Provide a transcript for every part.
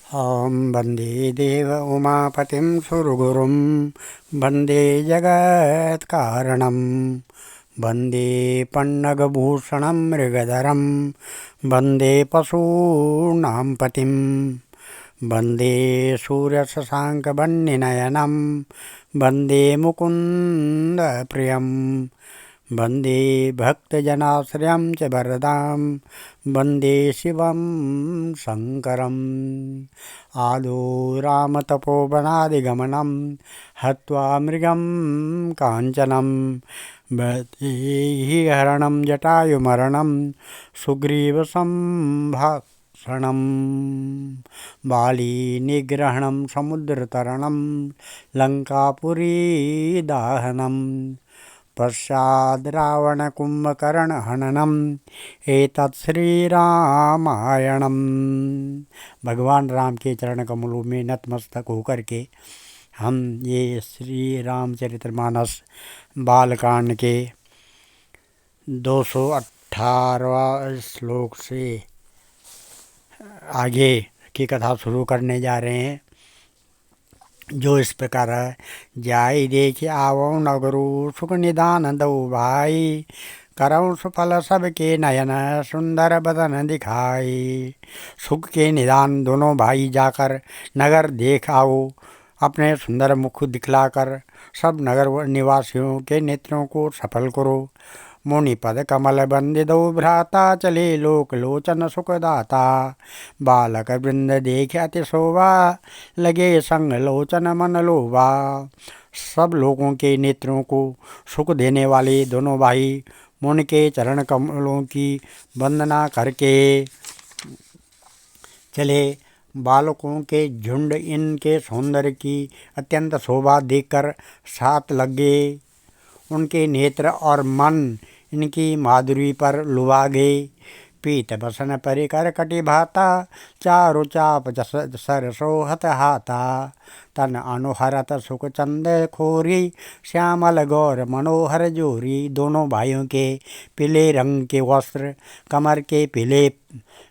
ॐ वन्दे देव उमापतिं सुरगुरुं वन्दे जगत्कारणं वन्दे पन्नगभूषणं मृगधरं वन्दे पशूनां पतिं वन्दे सूर्यशशाङ्कवह्निनयनं वन्दे मुकुन्दप्रियं वन्दे भक्तजनाश्रयं च वरदां वन्दे शिवं शङ्करम् आदौ रामतपोवनादिगमनं हत्वा मृगं काञ्चनं वैदेहीहरणं जटायुमरणं सुग्रीवसम्भाषणं बालीनिग्रहणं समुद्रतरणं लङ्कापुरीदाहनं पश्चाद् रावणकुम्भकर्णहननम् एतत् श्रीरामायणम्। भगवान राम के चरण कमलों में नतमस्तक होकर के हम ये श्री रामचरितमानस बालकांड के 218वां श्लोक से आगे की कथा शुरू करने जा रहे हैं, जो इस प्रकार है। जाई देख आवो नगरु सुख निदान दो भाई, करऊँ सुफल सबके नयन सुंदर बदन दिखाई। सुख के निदान दोनों भाई जाकर नगर देख आओ, अपने सुंदर मुख दिखलाकर सब नगर निवासियों के नेत्रों को सफल करो। मुनिपद कमल बंदिदो भ्राता, चले लोक लोचन सुखदाता। बालक वृंद देख अति शोभा, लगे संग लोचन मन लोभा। सब लोगों के नेत्रों को सुख देने वाले दोनों भाई मुनि के चरण कमलों की वंदना करके चले। बालकों के झुंड इनके सौंदर्य की अत्यंत शोभा देखकर साथ लगे। उनके नेत्र और मन इनकी माधुरी पर लुभा गए। पीत बसन परिकर कटि भाता, चारु चाप सरसो हत हाथा। तन अनुहरत सुख चंद खोरी, श्यामल गौर मनोहर जोरी। दोनों भाइयों के पीले रंग के वस्त्र कमर के पीले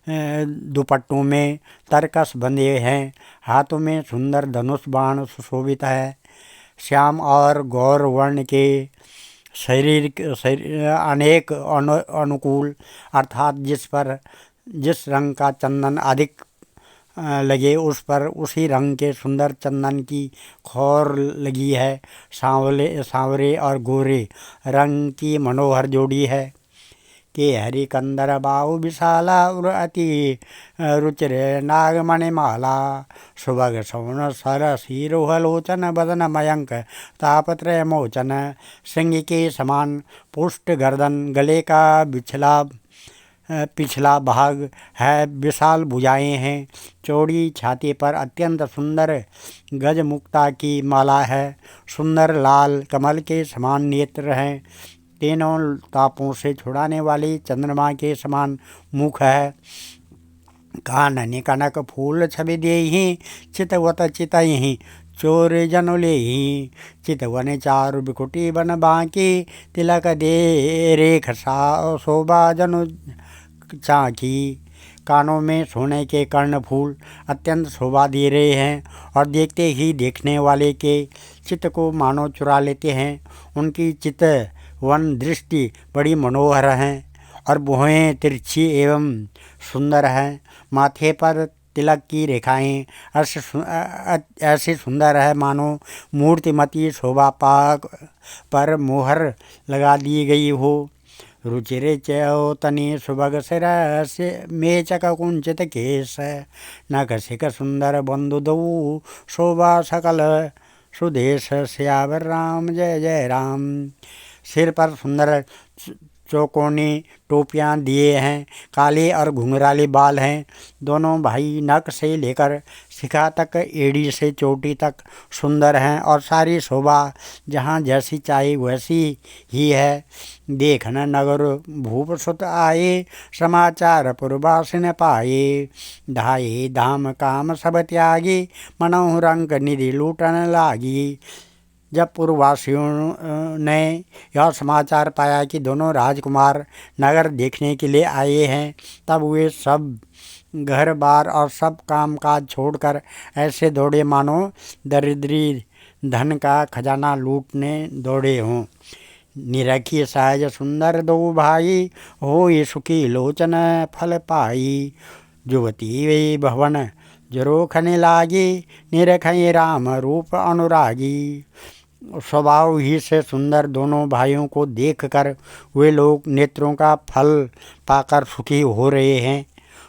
दुपट्टों में तरकस बंधे हैं। हाथों में सुंदर धनुष बाण सुशोभित है। श्याम और गौर वर्ण के शरीर अनेक अनुकूल, अर्थात जिस रंग का चंदन अधिक लगे उस पर उसी रंग के सुंदर चंदन की खौर लगी है। सांवरे और गोरे रंग की मनोहर जोड़ी है। के हरि कंदर बाहु विशाला, उर अति रुचिर नागमणि माला। सुभग सौन सर शीरोहलोचन, बदन मयंक तापत्रय मोचन। सिंह के समान पुष्ट गर्दन, गले का पिछला भाग है, विशाल भुजाएं हैं। चौड़ी छाती पर अत्यंत सुंदर गजमुक्ता की माला है। सुंदर लाल कमल के समान नेत्र हैं। तीनों तापों से छुड़ाने वाली चंद्रमा के समान मुख है। काननि कनक फूल छवि देहि, चितवत चितहि चोर जनु लेहि। चितवन चारु बिकुटी बन बांकी, तिलक दे रेख शोभा जनु चाकी। कानों में सोने के कर्णफूल अत्यंत शोभा दे रहे हैं और देखते ही देखने वाले के चित्त को मानो चुरा लेते हैं। उनकी चितवन दृष्टि बड़ी मनोहर है और भुहें तिरछी एवं सुंदर हैं। माथे पर तिलक की रेखाएं ऐसी सुंदर है मानो मूर्तिमती शोभा पाक पर मोहर लगा दी गई हो। रुचिरे चौतनी सुभग सिर से मेचक कुंचित केश, नख सिक सुंदर बंधु दऊ शोभा सकल सुदेश। श्यावर राम जय जय राम। सिर पर सुंदर चौकोनी टोपियां दिए हैं। काले और घुंघराले बाल हैं। दोनों भाई नक से लेकर शिखा तक, एड़ी से चोटी तक सुंदर हैं और सारी शोभा जहाँ जैसी चाहे वैसी ही है। देखन नगर भूप सुत आए, समाचार पुरवासिन पाए। धाये धाम काम सब त्यागी, मनहु रंग निधि लूटन लागी। जब पूर्ववासियों ने यह समाचार पाया कि दोनों राजकुमार नगर देखने के लिए आए हैं, तब वे सब घर बार और सब काम काज छोड़कर ऐसे दौड़े मानो दरिद्री धन का खजाना लूटने दौड़े हों। निरखी सहज सुंदर दो भाई, हो ये सुखी लोचन फल पाई। युवती वे भवन जरोखने लागी, निरखई राम रूप अनुरागी। स्वभाव ही से सुंदर दोनों भाइयों को देखकर वे लोग नेत्रों का फल पाकर सुखी हो रहे हैं।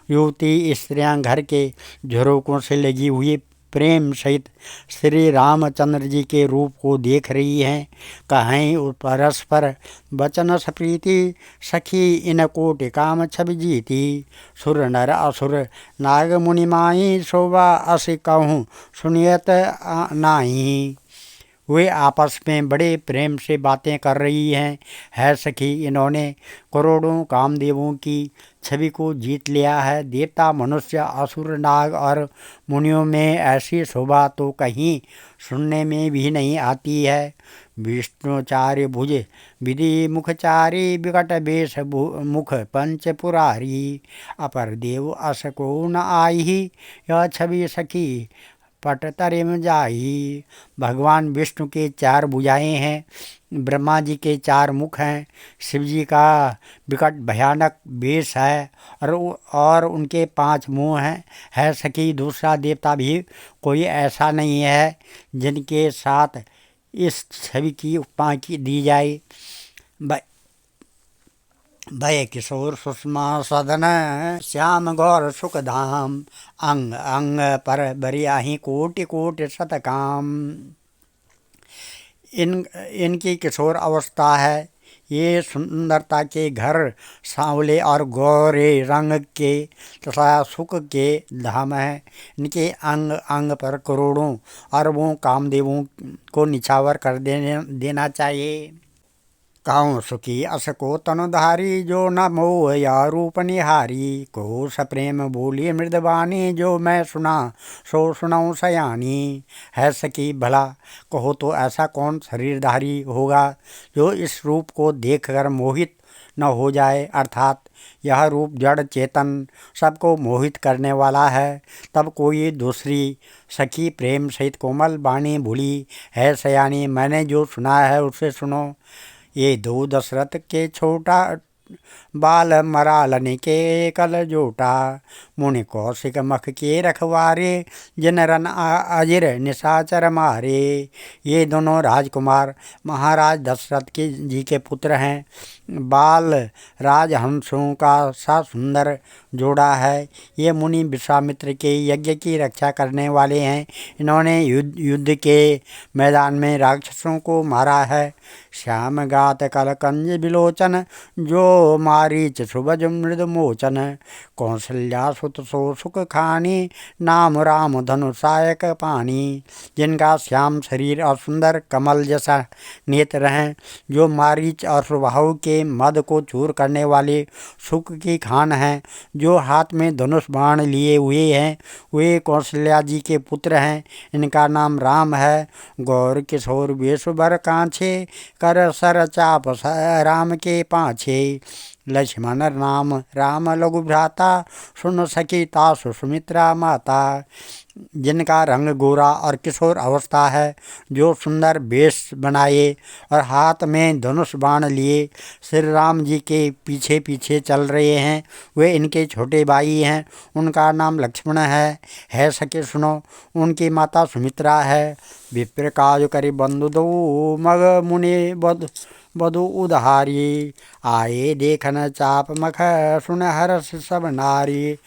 युवती स्त्रियां घर के झरोकों से लगी हुई प्रेम सहित श्री रामचंद्र जी के रूप को देख रही हैं। कहीं परस्पर बचन सप्रीति, सखी इन कोटि काम छब जीती। सुर नर असुर नाग मुनि माई, शोभा अस कहूँ सुनियत नाही। वे आपस में बड़े प्रेम से बातें कर रही हैं। है सखी, इन्होंने करोड़ों कामदेवों की छवि को जीत लिया है। देवता, मनुष्य, असुर, नाग और मुनियों में ऐसी शोभा तो कहीं सुनने में भी नहीं आती है। विष्णुचार्य भुज विधि मुखचारी, विकट वेश मुख पंच पुरारी। अपर देव अस को न आई, यह छवि सखी पट तरिम जाई। भगवान विष्णु के 4 भुजाएं हैं, ब्रह्मा जी के 4 मुख हैं, शिव जी का विकट भयानक वेश है और उनके 5 मुंह हैं। है सखी, दूसरा देवता भी कोई ऐसा नहीं है जिनके साथ इस छवि की उपमा की दी जाए। भय किशोर सुषमा सदन, श्याम गौर सुख धाम। अंग अंग पर बरियाही कोटि कोटि शतकाम। इनकी किशोर अवस्था है। ये सुंदरता के घर, सांवले और गौरे रंग के तथा सुख के धाम हैं। इनके अंग अंग पर करोड़ों अरबों कामदेवों को निछावर कर देना चाहिए। कहूँ सुखी अस को तनुधारी, जो न मोह या रूप निहारी। को सप्रेम बोली मृदवानी, जो मैं सुना सो सुनाऊँ सयानी। है सखी, भला कहो तो ऐसा कौन शरीरधारी होगा जो इस रूप को देखकर मोहित न हो जाए। अर्थात यह रूप जड़ चेतन सबको मोहित करने वाला है। तब कोई दूसरी सखी प्रेम सहित कोमल वाणी भूली। है सयानी, मैंने जो सुना है उससे सुनो। ये 2 दशरथ के छोटा, बाल मरालन के कल जोटा। मुनि कौशिक मख के रखवारे, जिन रन अजिर निशाचर मारे। ये दोनों राजकुमार महाराज दशरथ के जी के पुत्र हैं। बाल राजहंसों का सा सुंदर जोड़ा है। ये मुनि विश्वामित्र के यज्ञ की रक्षा करने वाले हैं। इन्होंने युद्ध के मैदान में राक्षसों को मारा है। श्याम गात कल कंज विलोचन, जो मारीच सुभज मृद मोचन। कौशल्या सुत सो सुख खानी, नाम राम धनु सायक पानी। जिनका श्याम शरीर और सुंदर कमल जैसा नेत्र हैं, जो मारीच और सुबाहु के मद को चूर करने वाले सुख की खान हैं, जो हाथ में धनुष बाण लिए हुए हैं, वे कौशल्या जी के पुत्र हैं। इनका नाम राम है। गौर किशोर वेश बर कांछे, कर सर चाप राम के पाछे। लक्ष्मण नाम राम लघु भ्राता, सुन सखी तासु सुमित्रा माता। जिनका रंग गोरा और किशोर अवस्था है, जो सुंदर वेश बनाए और हाथ में धनुष बाण लिए श्री राम जी के पीछे पीछे चल रहे हैं, वे इनके छोटे भाई हैं। उनका नाम लक्ष्मण है। सके सुनो, उनकी माता सुमित्रा है। विप्र काज करि बंधु दो, मग मुनि बधु उधारी। आए देखन चाप मख, सुन हरस सब नारी।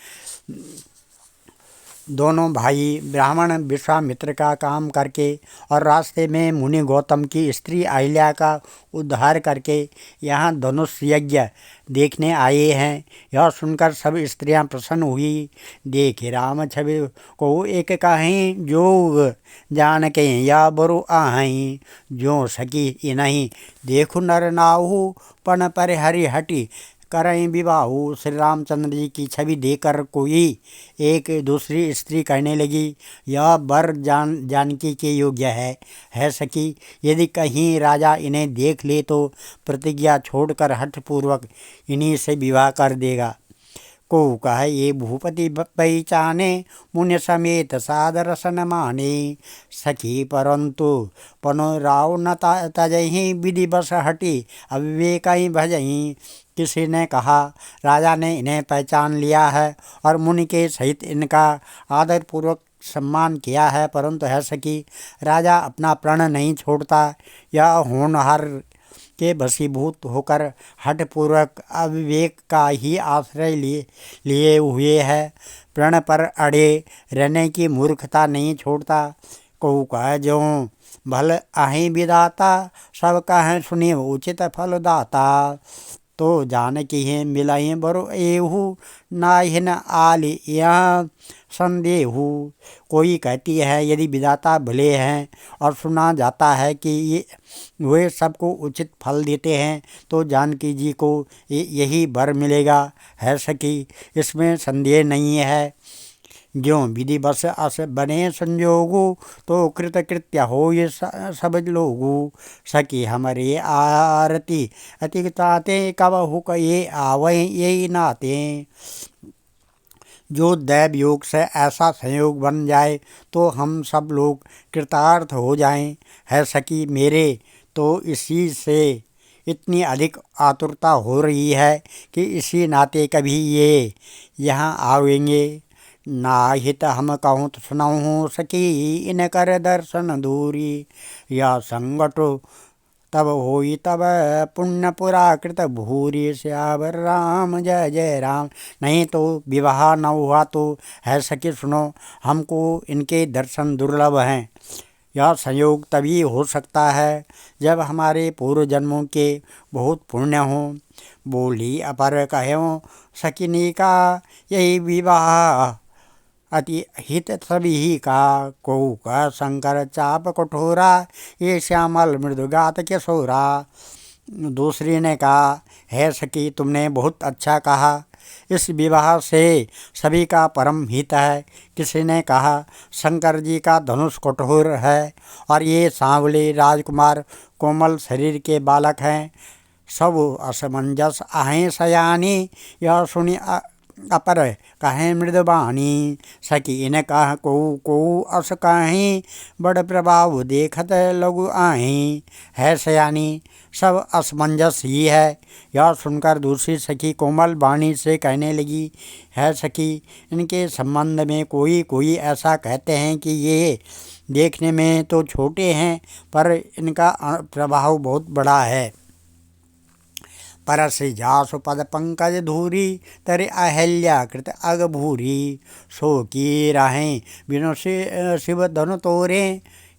दोनों भाई ब्राह्मण विश्वामित्र का काम करके और रास्ते में मुनि गौतम की स्त्री अहिल्या का उद्धार करके यहाँ धनुष यज्ञ देखने आए हैं। यह सुनकर सब स्त्रियां प्रसन्न हुई। देखे राम छवि को एक कहीं, जोग जान के या बरु आहई। जो सकी इनही देखु नर नाहु, पन पर हरि हटि करें विवाहु। श्री रामचंद्र जी की छवि देखकर कोई एक दूसरी स्त्री कहने लगी, यह वर जानकी के योग्य है सखी। यदि कहीं राजा इन्हें देख ले तो प्रतिज्ञा छोड़कर हठपूर्वक इन्हीं से विवाह कर देगा। को कह ये भूपति पहचाने, मुनि समेत सादर सन माने। सखी परंतु पनुराव न तजही, विधि बस हटी अविवेक भजही। किसी ने कहा राजा ने इन्हें पहचान लिया है और मुनि के सहित इनका आदरपूर्वक सम्मान किया है, परंतु है सखी राजा अपना प्रण नहीं छोड़ता। यह होनहार के वशीभूत होकर हठपूर्वक अविवेक का ही आश्रय लिए हुए है। प्रण पर अड़े रहने की मूर्खता नहीं छोड़ता। कहू कह जो भल अहि विदाता, सब कहें सुनी उचित फल दाता। तो जानकी है मिलाई बरो एहू, नाहिन आली यहाँ संदेहू। कोई कहती है यदि विधाता भले हैं और सुना जाता है कि वे सबको उचित फल देते हैं, तो जानकी जी को यही वर मिलेगा। है सखी इसमें संदेह नहीं है। ज्यों विधि बस अस बने संजोगु, तो कृतकृत्य हो ये सब लोगु। सखी हमारे आरती अतिताते, कब हुक ये आवै यही नाते। जो दैव योग से ऐसा संयोग बन जाए तो हम सब लोग कृतार्थ हो जाएं। है सखी मेरे तो इसी से इतनी अधिक आतुरता हो रही है कि इसी नाते कभी ये यहाँ आवेंगे। नाहित हम कहूँ तो सुनाऊँ सखी, इन कर दर्शन दूरी। या संगठ तब होई तब पुण्य पुराकृत भूरी। श्यावर राम जय जय राम। नहीं तो विवाह न हुआ तो है सखी सुनो, हमको इनके दर्शन दुर्लभ हैं। यह संयोग तभी हो सकता है जब हमारे पूर्व जन्मों के बहुत पुण्य हों। बोली अपर कहो सकिनी का, यही विवाह अति हित सभी का। को का शंकर चाप कठोरा, ये श्यामल मृदुगात किशोरा। दूसरी ने कहा है सखी तुमने बहुत अच्छा कहा, इस विवाह से सभी का परम हित है। किसी ने कहा शंकर जी का धनुष कठोर है और ये सांवले राजकुमार कोमल शरीर के बालक हैं। सब असमंजस आहें सयानी, यह सुनी अपर कहें मृदबानी। सखी इन कह को अस कहीं, बड़ प्रभाव देखत लघु आही। है सयानी सब असमंजस ही है। यह सुनकर दूसरी सखी कोमल वाणी से कहने लगी, है सखी इनके संबंध में कोई ऐसा कहते हैं कि ये देखने में तो छोटे हैं पर इनका प्रभाव बहुत बड़ा है। परस जासु पद पंकज धूरी, तरे अहल्या कृत अग भूरी। सो की राहें बिनु शिव धनु तोरे,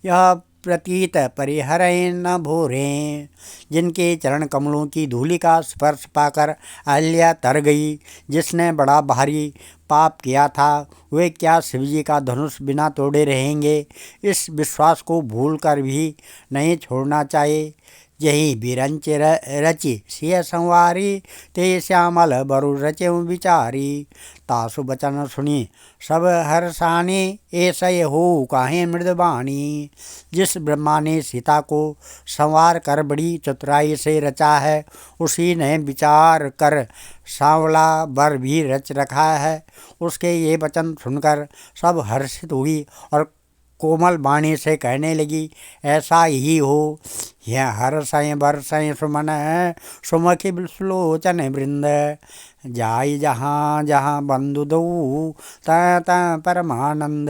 यह प्रतीत परिहरें न भोरें। जिनके चरण कमलों की धूलि का स्पर्श पाकर अहल्या तर गई, जिसने बड़ा भारी पाप किया था वे क्या शिवजी का धनुष बिना तोड़े रहेंगे। इस विश्वास को भूल कर भी नहीं छोड़ना चाहिए। यही बिरंच रचि सिय संवारी, ते श्यामल बरु रचे विचारी। तासु बचन सुनी सब हर्षानी, ऐसे हो काहे मृदबानी। जिस ब्रह्मा ने सीता को संवार कर बड़ी चतुराई से रचा है, उसी ने विचार कर सांवला वर भी रच रखा है। उसके ये वचन सुनकर सब हर्षित हुई और कोमल वाणी से कहने लगी, ऐसा ही हो। यह हर्षय बरसय सुमन है, सुमखि सुलोचन वृंद। जाई जहाँ जहाँ बंधु दऊ, तं परमानंद।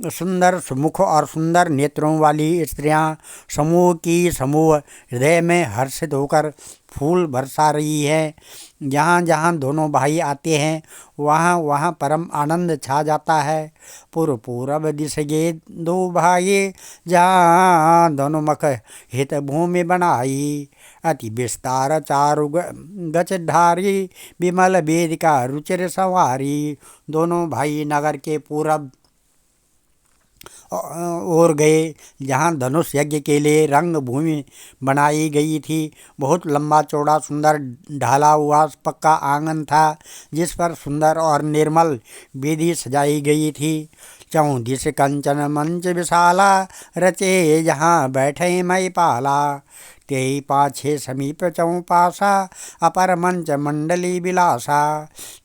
सुंदर सुमुख और सुंदर नेत्रों वाली स्त्रियां समूह की समूह हृदय में हर्षित होकर फूल बरसा रही है। जहाँ जहाँ दोनों भाई आते हैं वहाँ वहाँ परम आनंद छा जाता है। पूर्व दिश गे दो भाई, जहाँ दोनों मख हित भूमि बनाई। अति विस्तार चारु गच ढारी, विमल वेदिका रुचिर संवारी। दोनों भाई नगर के पूरब और गए, जहाँ धनुष यज्ञ के लिए रंग भूमि बनाई गई थी। बहुत लंबा चौड़ा सुंदर ढाला हुआ पक्का आंगन था, जिस पर सुंदर और निर्मल वेदी सजाई गई थी। चौदिस कंचन मंच विशाला, रचे जहाँ बैठे मई पाला। तेई पाछे समीप चौपासा अपर मंच मंडली विलासा।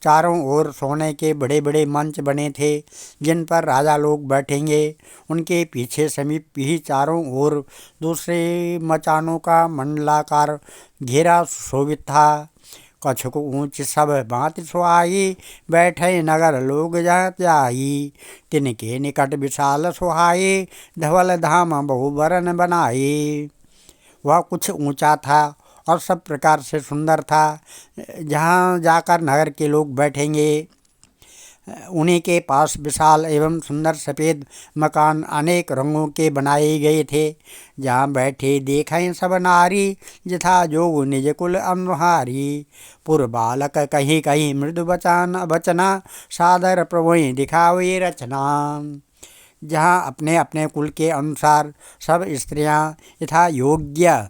चारों ओर सोने के बड़े बड़े मंच बने थे जिन पर राजा लोग बैठेंगे। उनके पीछे समीप ही चारों ओर दूसरे मचानों का मंडलाकार घेरा शोभित था। कछुक ऊंच सब बात सुहाई, बैठे नगर लोग जाई। तिनके निकट विशाल सुहाई, धवल धाम बहुवरन बनाई। वह कुछ ऊंचा था और सब प्रकार से सुंदर था। जहाँ जाकर नगर के लोग बैठेंगे उन्हीं के पास विशाल एवं सुंदर सफ़ेद मकान अनेक रंगों के बनाए गए थे। जहाँ बैठे देखें सब नारी, जिथा जोग निज कुल अनुहारी। पुर बालक कहीं कहीं मृदु बचना, सादर प्रभुई दिखावे रचना। जहाँ अपने अपने कुल के अनुसार सब स्त्रियाँ यथा योग्य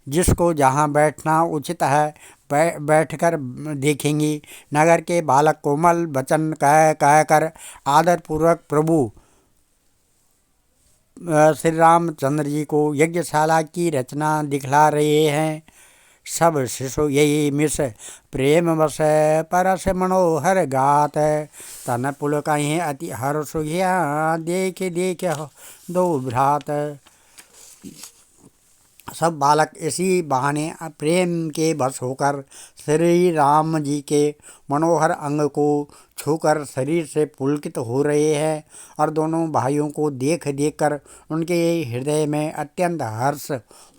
जिसको जहाँ बैठना उचित है बैठकर देखेंगी। नगर के बालक कोमल वचन कहकर आदरपूर्वक प्रभु श्री रामचंद्र जी को यज्ञशाला की रचना दिखला रहे हैं। सब शिशु यही मिस प्रेम वस, परस मनोहर गात। तन पुल कहीं अति हर्ष देख देख दो भ्रात। सब बालक इसी बहाने प्रेम के बस होकर श्री राम जी के मनोहर अंग को छूकर शरीर से पुलकित हो रहे हैं और दोनों भाइयों को देख देख कर उनके हृदय में अत्यंत हर्ष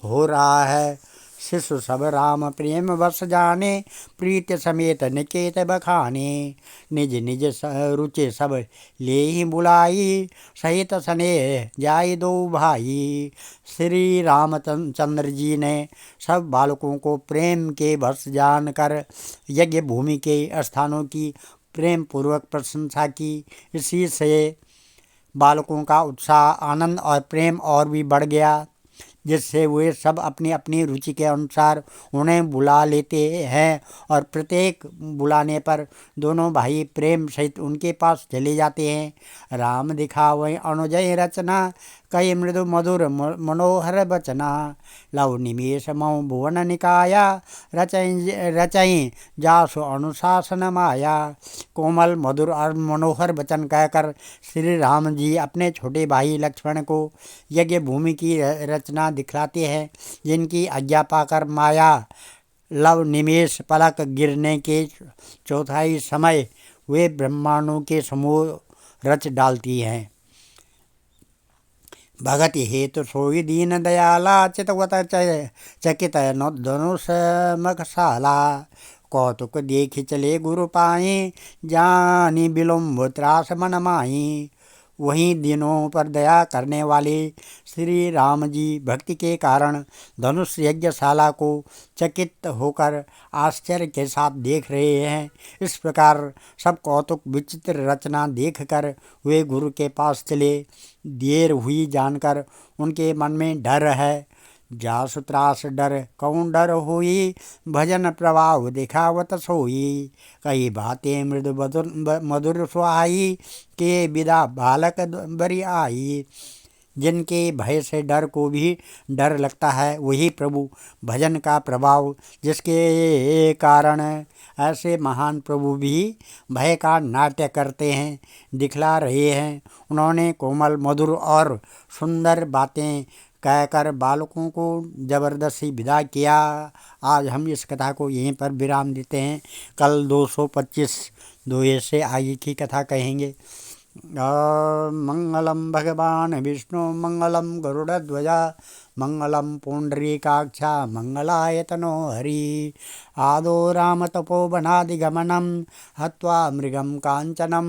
हो रहा है। शिशु सब राम प्रेम बस जाने, प्रीत समेत निकेत बखाने। निज निज रुचि सब ले ही बुलाई, सहित स्नेह जाय दो भाई। श्री रामचंद्र जी ने सब बालकों को प्रेम के बस जानकर यज्ञ भूमि के स्थानों की प्रेम पूर्वक प्रशंसा की। इसी से बालकों का उत्साह, आनंद और प्रेम और भी बढ़ गया, जिससे वे सब अपनी अपनी रुचि के अनुसार उन्हें बुला लेते हैं और प्रत्येक बुलाने पर दोनों भाई प्रेम सहित उनके पास चले जाते हैं। राम दिखावै अनुजय रचना, कई मृदु मधुर मनोहर बचना। लव निमेष मऊ भुवन निकाया, रचई जासु अनुशासन माया। कोमल मधुर और मनोहर वचन कहकर श्री राम जी अपने छोटे भाई लक्ष्मण को यज्ञ भूमि की रचना दिखलाते हैं, जिनकी आज्ञा पाकर माया लव निमेष पलक गिरने के चौथाई समय वे ब्रह्मांडों के समूह रच डालती हैं। भगति हेतु सोई दीन दयाला, चितवत चकित धनुष मखशाला। कौतुक देख चले गुरु पाए, जानी बिलुम्ब त्रास मन माही। वहीं दिनों पर दया करने वाले श्री राम जी भक्ति के कारण धनुष यज्ञशाला को चकित होकर आश्चर्य के साथ देख रहे हैं। इस प्रकार सब कौतुक विचित्र रचना देखकर वे गुरु के पास चले। देर हुई जानकर उनके मन में डर है। जासु त्रास डर कौन डर होई, भजन प्रभाव दिखावत सोई। कई बातें मृदु मधुर सुहाई, के विदा बालक बरी आई। जिनके भय से डर को भी डर लगता है, वही प्रभु भजन का प्रभाव, जिसके कारण ऐसे महान प्रभु भी भय का नाट्य करते हैं, दिखला रहे हैं। उन्होंने कोमल मधुर और सुंदर बातें कहकर बालकों को जबरदस्ती विदा किया। आज हम इस कथा को यहीं पर विराम देते हैं। कल 225 दोहे से आगे की कथा कहेंगे। मंगलम भगवान विष्णु मंगलम गरुड़ध्वजा, मंगलम पुंडरीकाक्षा मंगलायतनो हरि। आदो राम तपोवनादिगमनं, हत्वा मृगं कांचनं,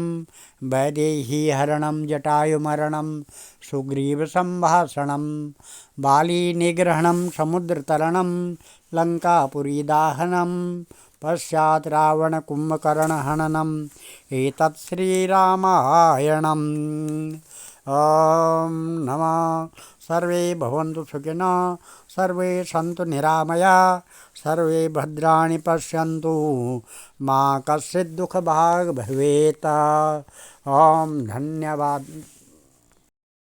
वैदेही हरणं जटायुमरणं, सुग्रीव संभाषणं, बाली निग्रहणं समुद्रतरणं, लंकापुरी दाहनं, पश्चात् रावण कुंभकर्ण हननम्। एतत् श्रीरामायणम्। ॐ नमः। सर्वे भवन्तु सुखिनः, सर्वे सन्तु निरामया, सर्वे भद्राणि पश्यन्तु, मा कश्चित् दुःखभाग् भवेत्। ॐ धन्यवाद।